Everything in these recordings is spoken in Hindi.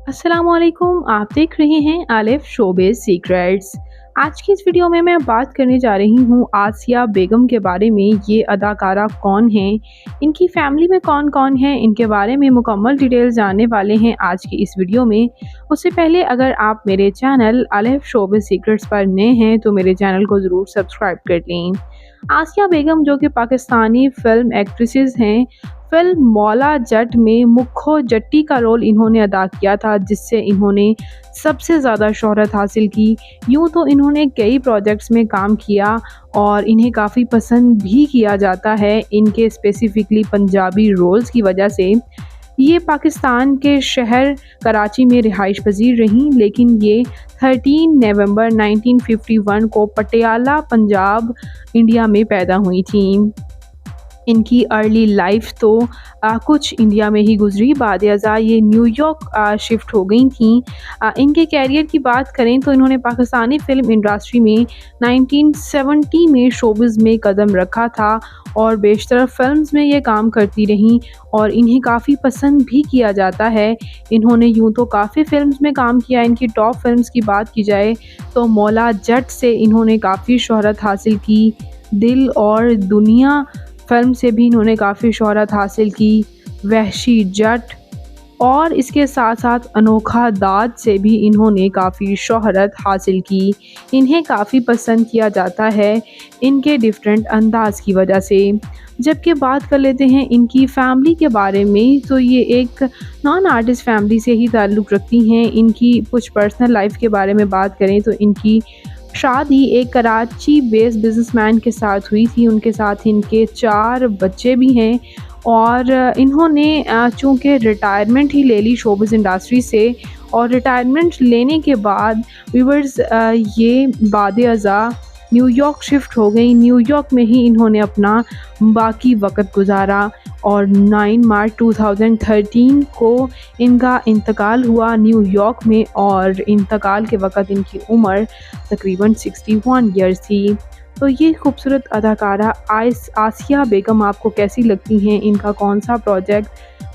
अस्सलामुअलैकुम, आप देख रहे हैं आलिफ शोबिज़ सीक्रेट्स। आज की इस वीडियो में मैं बात करने जा रही हूँ आसिया बेगम के बारे में। ये अदाकारा कौन हैं, इनकी फैमिली में कौन-कौन है, इनके बारे में मुकम्मल डिटेल जानने वाले हैं आज की इस वीडियो में। उससे पहले अगर आप मेरे चैनल आलिफ शोबिज़ सीक्रेट्स पर नए हैं तो मेरे चैनल को ज़रूर सब्सक्राइब कर लें। आसिया बेगम जो कि पाकिस्तानी फ़िल्म एक्ट्रेसेस हैं, फ़िल्म मौला जट में मुखो जट्टी का रोल इन्होंने अदा किया था, जिससे इन्होंने सबसे ज़्यादा शोहरत हासिल की। यूँ तो इन्होंने कई प्रोजेक्ट्स में काम किया और इन्हें काफ़ी पसंद भी किया जाता है इनके स्पेसिफ़िकली पंजाबी रोल्स की वजह से। ये पाकिस्तान के शहर कराची में रिहाइश पज़ीर रहीं, लेकिन ये 13 नवंबर 1951 को पटियाला, पंजाब, इंडिया में पैदा हुई थीं। इनकी अर्ली लाइफ तो कुछ इंडिया में ही गुजरी, बाद अज़ा ये न्यूयॉर्क शिफ्ट हो गई थीं। इनके कैरियर की बात करें तो इन्होंने पाकिस्तानी फ़िल्म इंडस्ट्री में 1970 में शोबिज़ में कदम रखा था और बेशतर फ़िल्म्स में ये काम करती रहीं और इन्हें काफ़ी पसंद भी किया जाता है। इन्होंने यूँ तो काफ़ी फ़िल्म्स में काम किया। इनकी टॉप फ़िल्म्स की बात की जाए तो मौला जट से इन्होंने काफ़ी शोहरत हासिल की, दिल और दुनिया फ़िल्म से भी इन्होंने काफ़ी शोहरत हासिल की, वहशी जट और इसके साथ साथ अनोखा दाद से भी इन्होंने काफ़ी शोहरत हासिल की। इन्हें काफ़ी पसंद किया जाता है इनके डिफरेंट अंदाज़ की वजह से। जबकि बात कर लेते हैं इनकी फ़ैमिली के बारे में, तो ये एक नॉन आर्टिस्ट फ़ैमिली से ही ताल्लुक़ रखती हैं। इनकी कुछ पर्सनल लाइफ़ के बारे में बात करें तो इनकी शादी एक कराची बेस्ड बिजनेसमैन के साथ हुई थी। उनके साथ इनके 4 बच्चे भी हैं और इन्होंने चूँकि रिटायरमेंट ही ले ली शोबिज़ इंडस्ट्री से और रिटायरमेंट लेने के बाद व्यूअर्स ये बाद अज़ा न्यूयॉर्क शिफ्ट हो गई। न्यूयॉर्क में ही इन्होंने अपना बाकी वक़्त गुज़ारा और 9 मार्च 2013 को इनका इंतकाल हुआ न्यूयॉर्क में और इंतकाल के वक़्त इनकी उम्र तकरीबन 61 ईयर्स थी। तो ये खूबसूरत अदाकारा आसिया बेगम आपको कैसी लगती हैं? इनका कौन-सा प्रोजेक्ट,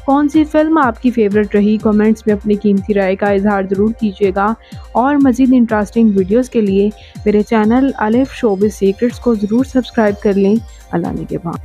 कौन-सी फ़िल्म आपकी फ़ेवरेट रही? कमेंट्स में अपनी कीमती राय का इज़हार ज़रूर कीजिएगा और मज़ीद इंटरेस्टिंग वीडियोज़ के लिए मेरे चैनल आलिफ शोबिज़ सीक्रेट्स को ज़रूर सब्सक्राइब कर लें। अल्लाह निगहबान।